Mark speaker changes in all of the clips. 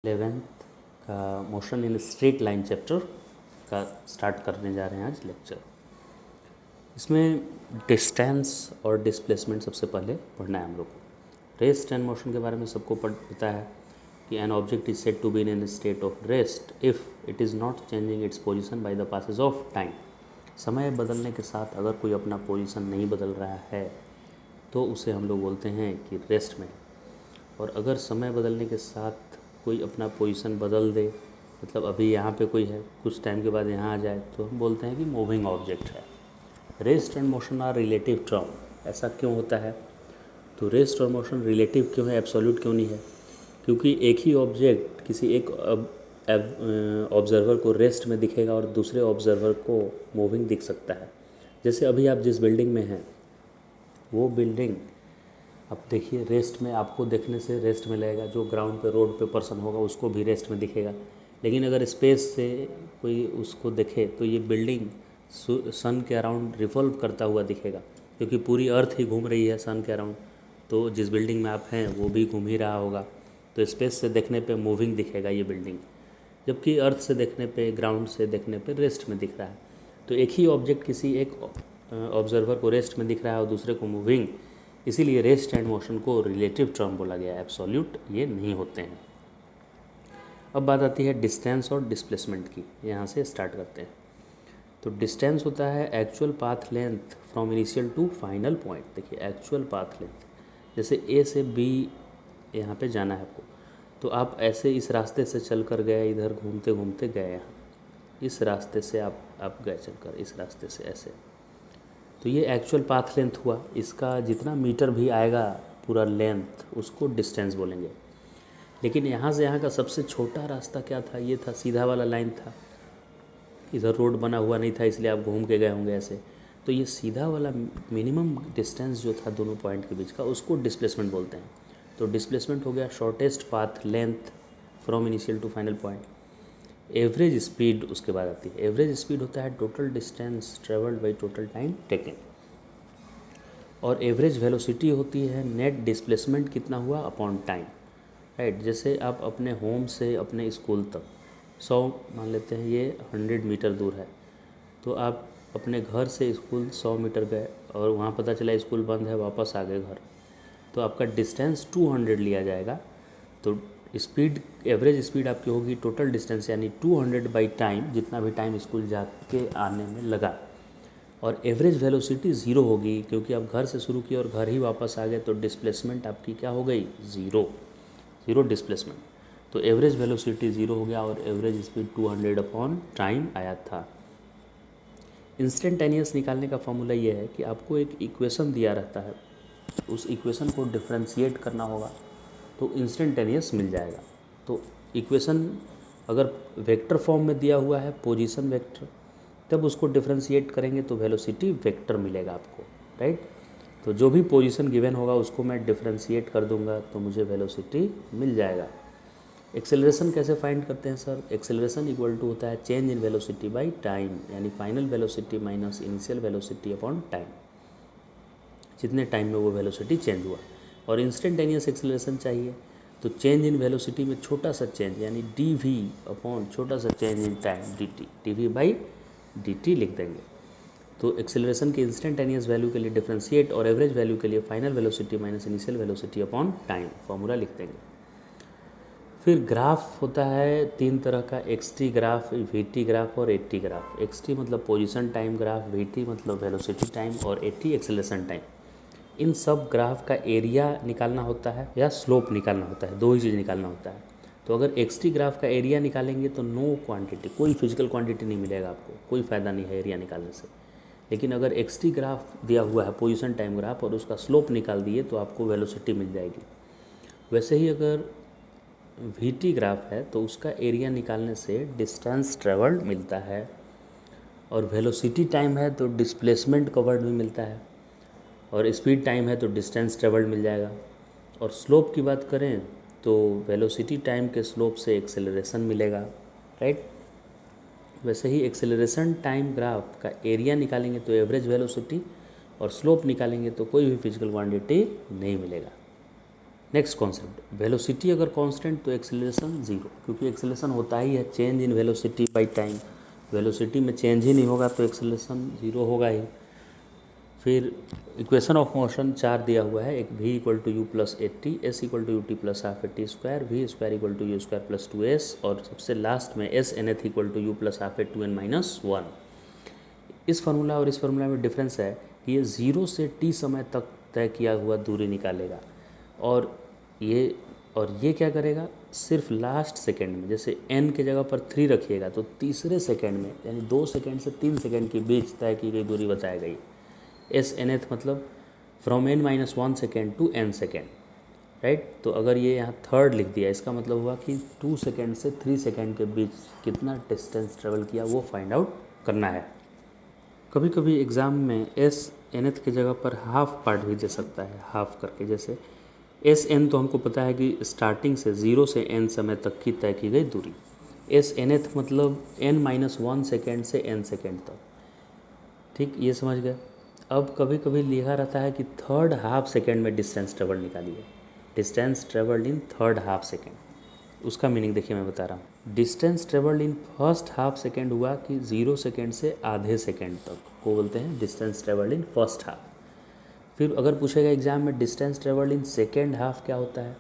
Speaker 1: 11th का motion in straight line chapter का start करने जा रहे हैं आज लेक्चर। इसमें डिस्टेंस और डिस्प्लेसमेंट सबसे पहले पढ़ना है हम लोग को। रेस्ट एंड मोशन के बारे में सबको पता है कि an object is said to be in state of rest if it is not changing its position by the passage of time. समय बदलने के साथ अगर कोई अपना पोजीशन नहीं बदल रहा है तो उसे हम लोग बोलते हैं कि रेस्ट में। और अगर समय बदलने के साथ कोई अपना पोजीशन बदल दे, मतलब अभी यहाँ पे कोई है, कुछ टाइम के बाद यहाँ आ जाए, तो हम बोलते हैं कि मूविंग ऑब्जेक्ट है। Rest and motion are relative term. ऐसा क्यों होता है? तो रेस्ट और मोशन रिलेटिव क्यों है, एब्सोल्यूट क्यों नहीं है? क्योंकि एक ही ऑब्जेक्ट किसी एक ऑब्जर्वर को रेस्ट में दिखेगा और दूसरे ऑब्जर्वर को मूविंग दिख सकता है। जैसे अभी आप जिस बिल्डिंग में हैं वो बिल्डिंग अब देखिए रेस्ट में, आपको देखने से रेस्ट में लगेगा, जो ग्राउंड पे रोड पे पर्सन होगा उसको भी रेस्ट में दिखेगा। लेकिन अगर स्पेस से कोई उसको देखे तो ये बिल्डिंग सन के अराउंड रिवॉल्व करता हुआ दिखेगा, क्योंकि पूरी अर्थ ही घूम रही है सन के अराउंड। तो जिस बिल्डिंग में आप हैं वो भी घूम ही रहा होगा, तो स्पेस से देखने पे मूविंग दिखेगा ये बिल्डिंग, जबकि अर्थ से देखने पे, ग्राउंड से देखने पे रेस्ट में दिख रहा है। तो एक ही ऑब्जेक्ट किसी एक ऑब्जर्वर को रेस्ट में दिख रहा है और दूसरे को मूविंग, इसीलिए रेस्ट एंड मोशन को रिलेटिव टर्म बोला गया, एब्सोल्यूट ये नहीं होते हैं। अब बात आती है डिस्टेंस और डिस्प्लेसमेंट की। यहाँ से स्टार्ट करते हैं। तो डिस्टेंस होता है actual path length from initial to final point. देखिए एक्चुअल पाथ लेंथ, जैसे ए से बी यहाँ पे जाना है आपको, तो आप ऐसे इस रास्ते से चल कर गए, इधर घूमते घूमते गए, यहाँ इस रास्ते से आप गए चलकर, इस रास्ते से ऐसे, तो ये एक्चुअल पाथ लेंथ हुआ। इसका जितना मीटर भी आएगा पूरा लेंथ, उसको डिस्टेंस बोलेंगे। लेकिन यहाँ से यहाँ का सबसे छोटा रास्ता क्या था? ये था, सीधा वाला लाइन था, इधर रोड बना हुआ नहीं था, इसलिए आप घूम के गए होंगे ऐसे। तो ये सीधा वाला मिनिमम डिस्टेंस जो था दोनों पॉइंट के बीच का, उसको डिस्प्लेसमेंट बोलते हैं। तो डिस्प्लेसमेंट हो गया shortest path length from initial to final point. Average speed उसके बाद आती है। एवरेज स्पीड होता है total distance travelled by total time taken. और एवरेज वेलोसिटी होती है नेट डिस्प्लेसमेंट कितना हुआ अपॉन टाइम, राइट। जैसे आप अपने होम से अपने स्कूल तक 100 मान लेते हैं, ये 100 मीटर दूर है, तो आप अपने घर से स्कूल 100 मीटर गए और वहाँ पता चला स्कूल बंद है, वापस आ गए घर, तो आपका डिस्टेंस 200 लिया जाएगा। तो स्पीड, एवरेज स्पीड आपकी होगी टोटल डिस्टेंस यानी 200 बाई टाइम, जितना भी टाइम स्कूल जाके आने में लगा। और एवरेज वेलोसिटी 0 होगी, क्योंकि आप घर से शुरू किए और घर ही वापस आ गए, तो डिस्प्लेसमेंट आपकी क्या हो गई? Zero displacement. तो एवरेज वेलोसिटी 0 हो गया और एवरेज स्पीड 200 अपॉन टाइम आया था। इंस्टेंटेनियस निकालने का फॉर्मूला ये है कि आपको एक इक्वेशन दिया रहता है, उस इक्वेशन को डिफ्रेंशिएट करना होगा तो इंस्टेंटेनियस मिल जाएगा। तो इक्वेशन अगर वेक्टर फॉर्म में दिया हुआ है, पोजीशन वेक्टर, तब उसको डिफ्रेंशिएट करेंगे तो वेलोसिटी वेक्टर मिलेगा आपको, राइट। तो जो भी पोजीशन गिवन होगा उसको मैं डिफ्रेंशिएट कर दूंगा तो मुझे वेलोसिटी मिल जाएगा। एक्सेलरेशन कैसे फाइंड करते हैं सर? एक्सेलरेशन इक्वल टू होता है change in velocity by time, यानी final velocity minus initial velocity upon time, जितने टाइम में वो वेलोसिटी चेंज हुआ। और इंस्टेंटेनियस एक्सेलरेशन चाहिए तो चेंज इन वेलोसिटी में छोटा सा चेंज, यानी डी वी अपॉन छोटा सा change in time D T, D V by D T लिख देंगे। तो एक्सेलरेशन के इंस्टेंटेनियस वैल्यू के लिए डिफरेंशिएट और एवरेज वैल्यू के लिए final velocity minus initial velocity upon time formula लिख देंगे। फिर ग्राफ होता है 3 तरह का, एक्सटी ग्राफ, वीटी ग्राफ और एटी ग्राफ। एक्सटी मतलब पोजीशन टाइम ग्राफ, वीटी मतलब वेलोसिटी टाइम और एटी एक्सेलरेशन टाइम। इन सब ग्राफ का एरिया निकालना होता है या स्लोप निकालना होता है, दो ही चीज़ निकालना होता है। तो अगर एक्सटी ग्राफ का एरिया निकालेंगे तो नो क्वांटिटी, कोई फिजिकल क्वांटिटी नहीं मिलेगा आपको, कोई फ़ायदा नहीं है एरिया निकालने से। लेकिन अगर एक्सटी ग्राफ दिया हुआ है पोजीशन टाइम ग्राफ और उसका स्लोप निकाल दिए तो आपको वेलोसिटी मिल जाएगी। वैसे ही अगर वीटी ग्राफ है तो उसका एरिया निकालने से डिस्टेंस ट्रेवल्ड मिलता है, और वेलोसिटी टाइम है तो डिस्प्लेसमेंट कवर्ड भी मिलता है, और स्पीड टाइम है तो डिस्टेंस ट्रेवल्ड मिल जाएगा। और स्लोप की बात करें तो वेलोसिटी टाइम के स्लोप से एक्सेलरेशन मिलेगा, राइट। वैसे ही एक्सेलरेशन टाइम ग्राफ का एरिया निकालेंगे तो एवरेज वेलोसिटी, और स्लोप निकालेंगे तो कोई भी फिजिकल क्वांटिटी नहीं मिलेगा। नेक्स्ट कॉन्सेप्ट, वेलोसिटी अगर कांस्टेंट तो एक्सेलरेशन ज़ीरो, क्योंकि एक्सेलरेशन होता ही है change in velocity by time. Velocity में चेंज ही नहीं होगा तो एक्सेलरेशन ज़ीरो होगा ही। फिर इक्वेशन ऑफ मोशन 4 दिया हुआ है, एक v equal to u plus at, s equal to u t plus half at square, v square equal to u square plus two s, और सबसे लास्ट में s n th equal to u plus half at two n minus one. इस formula और इस formula में difference है कि ये 0 से t समय तक तय किया हुआ दूरी निकालेगा, और ये क्या करेगा, सिर्फ लास्ट सेकंड में, जैसे n के जगह पर 3 रखिएगा तो तीसरे सेकंड में, यानी 2 सेकंड से 3 सेकंड के बीच तय की गई दूरी बताई गई। एस एन एथ मतलब from n minus 1 second to n second, right. तो अगर ये यहाँ थर्ड लिख दिया, इसका मतलब हुआ कि 2 सेकेंड से 3 सेकेंड के बीच कितना डिस्टेंस ट्रेवल किया वो फाइंड आउट करना है। कभी कभी एग्ज़ाम में एस एन एथ की जगह पर हाफ पार्ट भी दे सकता है, हाफ करके, जैसे एस एन तो हमको पता है कि स्टार्टिंग से 0 से n समय तक की तय की गई दूरी। एस एन एथ मतलब n माइनस 1 सेकेंड से n सेकेंड तक, ठीक, ये समझ गए। अब कभी कभी लिखा रहता है कि थर्ड हाफ सेकेंड में डिस्टेंस ट्रेवल निकालिए, distance travelled in third half second. उसका मीनिंग देखिए मैं बता रहा हूँ। Distance travelled in first half second हुआ कि 0 सेकेंड से आधे सेकेंड तक को बोलते हैं distance travelled in first half. फिर अगर पूछेगा एग्जाम में distance travelled in second half क्या होता है,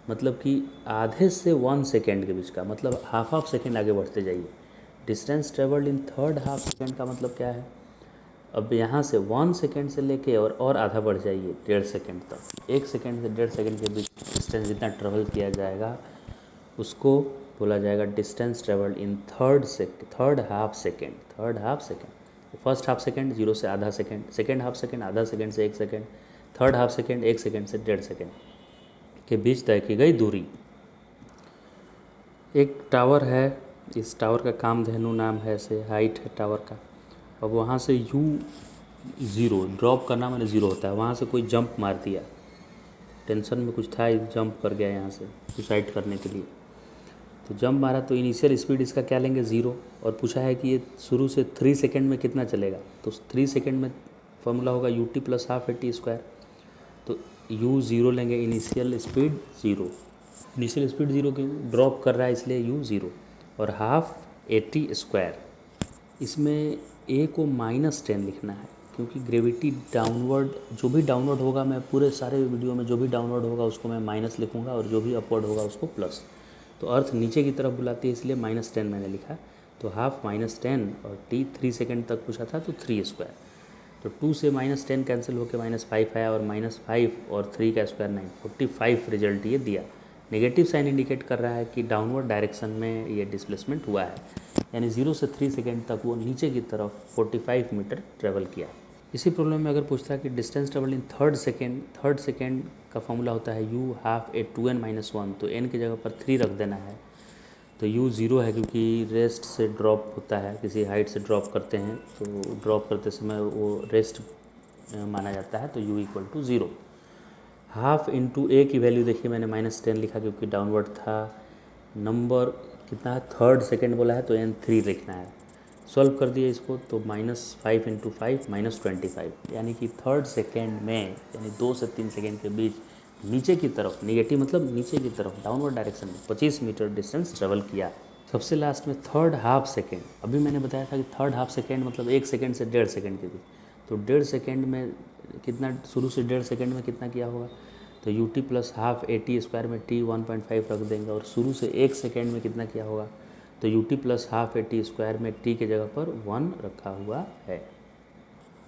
Speaker 1: मतलब कि आधे से 1 सेकेंड के बीच का, मतलब हाफ सेकेंड आगे बढ़ते जाइए। Distance travelled in third half second का मतलब क्या है, अब यहाँ से 1 सेकेंड से लेके और आधा बढ़ जाइए 1.5 सेकेंड तक। 1 सेकेंड से 1.5 सेकेंड के बीच डिस्टेंस जितना ट्रेवल किया जाएगा उसको बोला जाएगा distance travelled in third half second. First half second 0 से आधा सेकेंड, सेकेंड हाफ सेकेंड आधा सेकेंड से 1 second, third half second 1 second से 1.5 सेकेंड के बीच तय की गई दूरी। एक टावर है, इस टावर का कामधेनु नाम है, ऐसे हाइट है टावर का। अब वहाँ से U0 ड्रॉप करना मैंने 0 होता है, वहाँ से कोई जंप मार दिया, टेंशन में कुछ था, जंप कर गया यहाँ से सुसाइड करने के लिए। तो जंप मारा तो इनिशियल स्पीड इसका क्या लेंगे 0, और पूछा है कि ये शुरू से 3 सेकेंड में कितना चलेगा, तो 3 सेकेंड में फॉर्मूला होगा ut plus half eighty square. तो U0 लेंगे, इनिशियल स्पीड 0, इनिशियल स्पीड 0 क्यों, ड्रॉप कर रहा है इसलिए U0, और हाफ एटी स्क्वायर। इसमें a को -10 लिखना है, क्योंकि ग्रेविटी डाउनवर्ड, जो भी डाउनवर्ड होगा, मैं पूरे सारे वीडियो में जो भी डाउनवर्ड होगा उसको मैं माइनस लिखूंगा, और जो भी अपवर्ड होगा उसको प्लस। तो अर्थ नीचे की तरफ बुलाती है, इसलिए -10 मैंने लिखा। तो हाफ -10 और t 3 सेकेंड तक पूछा था तो 3 स्क्वायर, तो 2 से -10 कैंसिल होकर -5 आया, और -5 और 3 का स्क्वायर 9, 45 रिजल्ट ये दिया। नेगेटिव साइन इंडिकेट कर रहा है कि डाउनवर्ड डायरेक्शन में ये डिस्प्लेसमेंट हुआ है, यानी 0 से 3 सेकेंड तक वो नीचे की तरफ 45 मीटर ट्रेवल किया। इसी प्रॉब्लम में अगर पूछता है कि distance travel in third second का फॉर्मूला होता है u हाफ ए 2n माइनस 1, तो n की जगह पर 3 रख देना है। तो U0 है, क्योंकि रेस्ट से ड्रॉप होता है, किसी हाइट से ड्रॉप करते हैं तो ड्रॉप करते समय वो रेस्ट माना जाता है, तो U equal to 0। Half into A की वैल्यू देखिए मैंने -10 लिखा क्योंकि डाउनवर्ड था। नंबर कितना है, थर्ड सेकेंड बोला है तो n3 लिखना है। सॉल्व कर दिए इसको तो -5 इंटू 5 -25, यानी कि थर्ड सेकेंड में, यानी 2 से 3 सेकेंड के बीच नीचे की तरफ, नेगेटिव मतलब नीचे की तरफ डाउनवर्ड डायरेक्शन में 25 मीटर डिस्टेंस ट्रेवल किया। सबसे लास्ट में थर्ड हाफ सेकेंड, अभी मैंने बताया था कि थर्ड हाफ सेकेंड मतलब 1 सेकेंड से 1.5 सेकेंड के बीच, तो 1.5 सेकेंड में कितना, शुरू से 1.5 सेकेंड में कितना किया होगा, तो ut plus half eighty square में t 1.5 रख देंगे, और शुरू से 1 सेकेंड में कितना किया होगा, तो ut plus half eighty square में t के जगह पर 1 रखा हुआ है।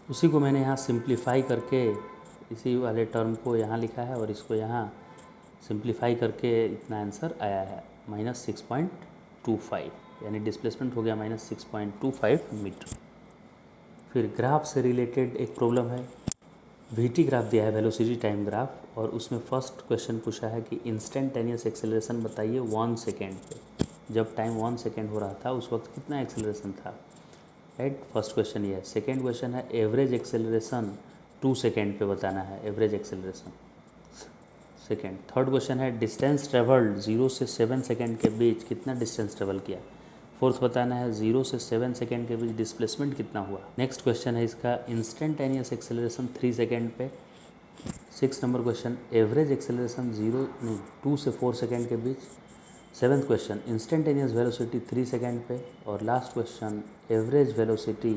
Speaker 1: उसी को मैंने यहाँ सिंप्लीफाई करके इसी वाले टर्म को यहाँ लिखा है, और इसको यहाँ सिंप्लीफाई करके इतना आंसर आया है -6.25, यानी डिस्प्लेसमेंट हो गया -6.25 मीटर। फिर ग्राफ से रिलेटेड एक प्रॉब्लम है, VT ग्राफ दिया है, वेलोसिटी टाइम ग्राफ, और उसमें फर्स्ट क्वेश्चन पूछा है कि इंस्टेंटेनियस एक्सेलरेशन बताइए 1 सेकेंड पे। जब टाइम 1 सेकेंड हो रहा था उस वक्त कितना एक्सेलरेशन था, राइट। फर्स्ट क्वेश्चन ये है। सेकेंड क्वेश्चन है एवरेज एक्सेलरेशन 2 सेकेंड पे बताना है, average acceleration second. Third question है डिस्टेंस ट्रेवल्ड 0 से 7 सेकेंड के बीच कितना डिस्टेंस ट्रेवल किया। फोर्थ बताना है 0 से 7 सेकेंड के बीच डिस्प्लेसमेंट कितना हुआ। नेक्स्ट क्वेश्चन है इसका इंस्टेंटेनियस एक्सेलरेशन 3 सेकेंड पे 6 नंबर क्वेश्चन, एवरेज एक्सेलरेशन 2 से 4 सेकेंड के बीच। 7th question, instantaneous velocity 3 second पे। और लास्ट क्वेश्चन, एवरेज वेलोसिटी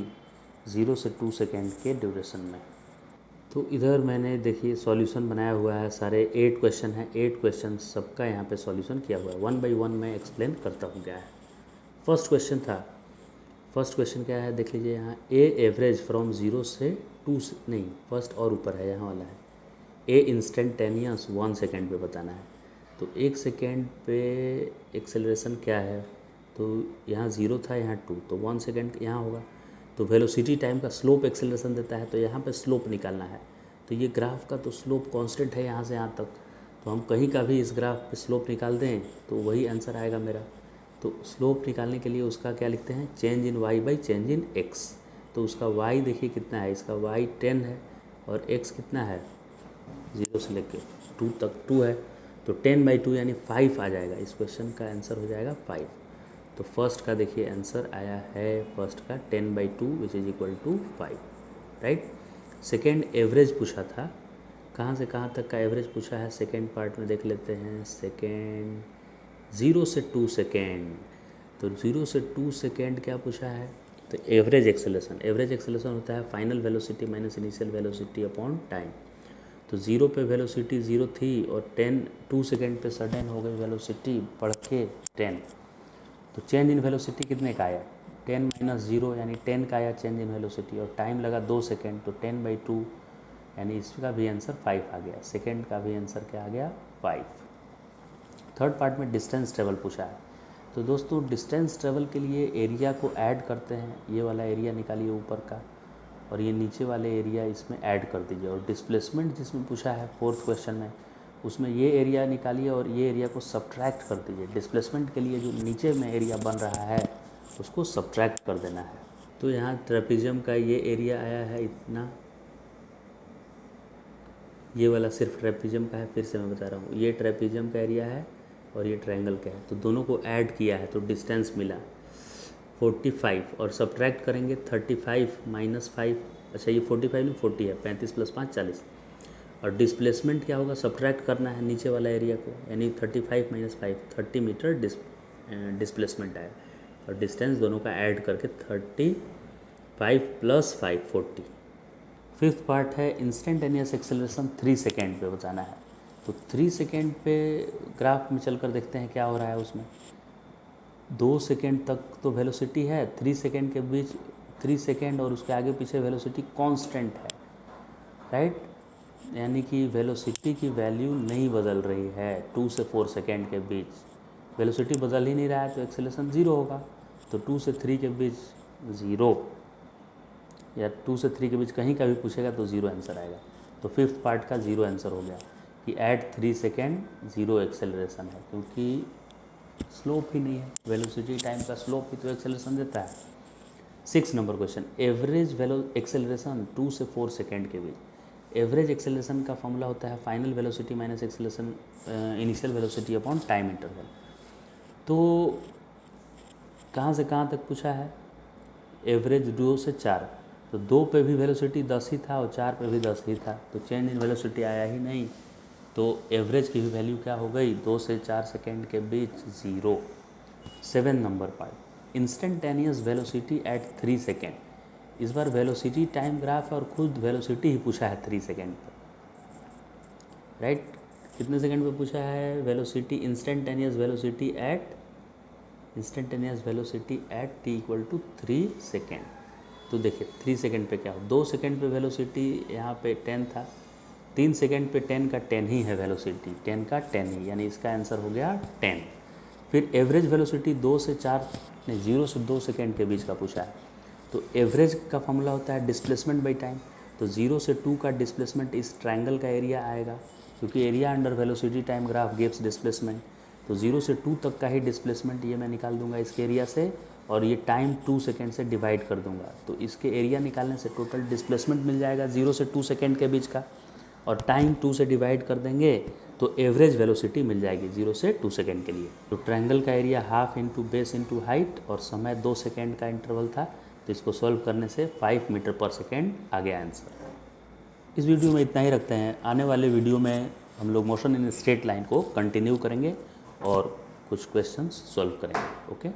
Speaker 1: 0 से 2 सेकेंड के ड्यूरेशन में। तो इधर मैंने देखिए सॉल्यूशन बनाया हुआ है, सारे 8 क्वेश्चन हैं, 8 क्वेश्चन सबका यहाँ पे सॉल्यूशन किया हुआ है, 1 बाई 1 मैं एक्सप्लेन करता हूँ क्या है। फर्स्ट क्वेश्चन क्या है देख लीजिए यहाँ, ए एवरेज फ्रॉम 0 से 2 नहीं, फर्स्ट और ऊपर है, यहाँ वाला है, ए इंस्टेंटेनियस 1 सेकेंड पे बताना है। तो 1 सेकेंड पे एक्सेलरेशन क्या है, तो यहाँ 0 था, यहाँ 2, तो 1 सेकेंड यहाँ होगा। तो वेलोसिटी टाइम का स्लोप एक्सेलरेशन देता है, तो यहाँ पे स्लोप निकालना है। तो ये ग्राफ का तो स्लोप कांस्टेंट है यहाँ से यहाँ तक, तो हम कहीं का भी इस ग्राफ पे स्लोप निकाल दें तो वही आंसर आएगा मेरा। तो स्लोप निकालने के लिए उसका क्या लिखते हैं, change in y by change in x. तो उसका वाई देखिए कितना है, इसका वाई 10 है और एक्स कितना है, 0 से लेके 2 तक 2 है, तो 10/2 यानी 5 आ जाएगा। इस क्वेश्चन का आंसर हो जाएगा 5। तो फर्स्ट का देखिए आंसर आया है, फर्स्ट का 10/2 which is equal to 5, right. Second average पूछा था, कहाँ से कहाँ तक का एवरेज पूछा है, सेकेंड पार्ट में देख लेते हैं। सेकेंड 0 से 2 सेकेंड, तो 0 से 2 सेकेंड क्या पूछा है, तो एवरेज एक्सेलरेशन होता है final velocity minus initial velocity upon time. तो 0 पे वेलोसिटी 0 थी और 2 सेकेंड पे सडन हो गई वेलोसिटी बढ़ के 10। तो चेंज इन वेलोसिटी कितने का आया, 10 माइनस 0 यानी 10 का आया चेंज इन वेलोसिटी, और टाइम लगा 2 सेकेंड, तो 10/2 यानी इसका भी आंसर 5 आ गया। सेकेंड का भी आंसर क्या आ गया, 5। थर्ड पार्ट में डिस्टेंस ट्रेवल पूछा है। तो दोस्तों डिस्टेंस ट्रेवल के लिए एरिया को ऐड करते हैं, ये वाला एरिया निकालिए ऊपर का और ये नीचे वाले एरिया इसमें ऐड कर दीजिए। और डिस्प्लेसमेंट जिसमें पूछा है 4th क्वेश्चन में, उसमें ये एरिया निकालिए और ये एरिया को सब्ट्रैक्ट कर दीजिए। डिस्प्लेसमेंट के लिए जो नीचे में एरिया बन रहा है उसको सब्ट्रैक्ट कर देना है। तो यहाँ ट्रेपेजियम का ये एरिया आया है इतना, ये वाला सिर्फ ट्रेपेजियम का है, फिर से मैं बता रहा हूँ, ये ट्रेपेजियम का एरिया है और ये ट्रायंगल का है, तो दोनों को ऐड किया है तो डिस्टेंस मिला 45, और सब्ट्रैक्ट करेंगे 35 माइनस 5, अच्छा ये 45 नहीं 40 है, 35 + 5 40। और डिस्प्लेसमेंट क्या होगा, सब्ट्रैक्ट करना है नीचे वाला एरिया को, यानी 35 माइनस 5 30 मीटर डिस्प्लेसमेंट आया, और डिस्टेंस दोनों का ऐड करके 35 + 5 40। फिफ्थ पार्ट है इंस्टेंटेनियस एक्सेलरेशन 3 सेकेंड पे बताना है। तो 3 सेकेंड पे ग्राफ में चलकर देखते हैं क्या हो रहा है उसमें। 2 सेकेंड तक तो वेलोसिटी है, 3 सेकेंड के बीच 3 सेकेंड और उसके आगे पीछे वेलोसिटी कांस्टेंट है, राइट। यानी कि वेलोसिटी की वैल्यू नहीं बदल रही है 2 से 4 सेकेंड के बीच, वेलोसिटी बदल ही नहीं रहा है तो एक्सेलरेशन 0 होगा। तो 2 से 3 के बीच 0, या 2 से 3 के बीच कहीं का भी पूछेगा तो 0 आंसर आएगा। तो फिफ्थ पार्ट का 0 आंसर हो गया कि एट 3 सेकेंड 0 एक्सेलरेशन है, क्योंकि स्लोप ही नहीं है, वेलोसिटी टाइम का स्लोप ही तो एक्सेलरेशन देता है। 6 नंबर क्वेश्चन, एवरेज एक्सेलरेशन 2 से 4 सेकेंड के बीच। एवरेज एक्सेलरेशन का फॉर्मूला होता है final velocity minus acceleration initial velocity upon time interval. तो कहाँ से कहाँ तक पूछा है, एवरेज 2 से 4, तो 2 पे भी वेलोसिटी 10 ही था और 4 पे भी 10 ही था, तो चेंज इन वेलोसिटी आया ही नहीं, तो एवरेज की भी वैल्यू क्या हो गई, 2 से 4 सेकेंड के बीच 0। 7 number part, instantaneous velocity eight 3 second. इस बार वेलोसिटी टाइम ग्राफ है और खुद वेलोसिटी ही पूछा है 3 सेकेंड पर, राइट। कितने सेकेंड पे पूछा है velocity, instantaneous velocity at t equal to 3 second. तो देखिए 3 सेकेंड पे क्या हो, 2 सेकेंड पे वेलोसिटी यहाँ पे 10 था, 3 सेकेंड पे 10 का 10 ही है वेलोसिटी, 10 का 10 ही, यानी इसका आंसर हो गया 10। फिर एवरेज वेलोसिटी 0 से 2 सेकेंड के बीच का पूछा है। तो एवरेज का फॉर्मूला होता है डिस्प्लेसमेंट बाई टाइम, तो 0 से 2 का डिस्प्लेसमेंट इस ट्रायंगल का एरिया आएगा, क्योंकि area under velocity time graph gives displacement. तो 0 से 2 तक का ही डिस्प्लेसमेंट ये मैं निकाल दूंगा इसके एरिया से, और ये टाइम 2 सेकेंड से डिवाइड कर दूंगा, तो इसके एरिया निकालने से टोटल डिस्प्लेसमेंट मिल जाएगा 0 से 2 सेकेंड के बीच का, और टाइम 2 से डिवाइड कर देंगे तो एवरेज वेलोसिटी मिल जाएगी 0 से 2 सेकेंड के लिए। तो ट्रायंगल का area half into base into height, और समय 2 सेकेंड का इंटरवल था, तो इसको सॉल्व करने से 5 मीटर पर सेकेंड आ गया answer. 8 number question, average velocity at 3 second. इस वीडियो में इतना ही रखते हैं। आने वाले वीडियो में हम लोग मोशन इन स्ट्रेट लाइन को कंटिन्यू करेंगे और कुछ क्वेश्चंस सॉल्व करेंगे। ओके।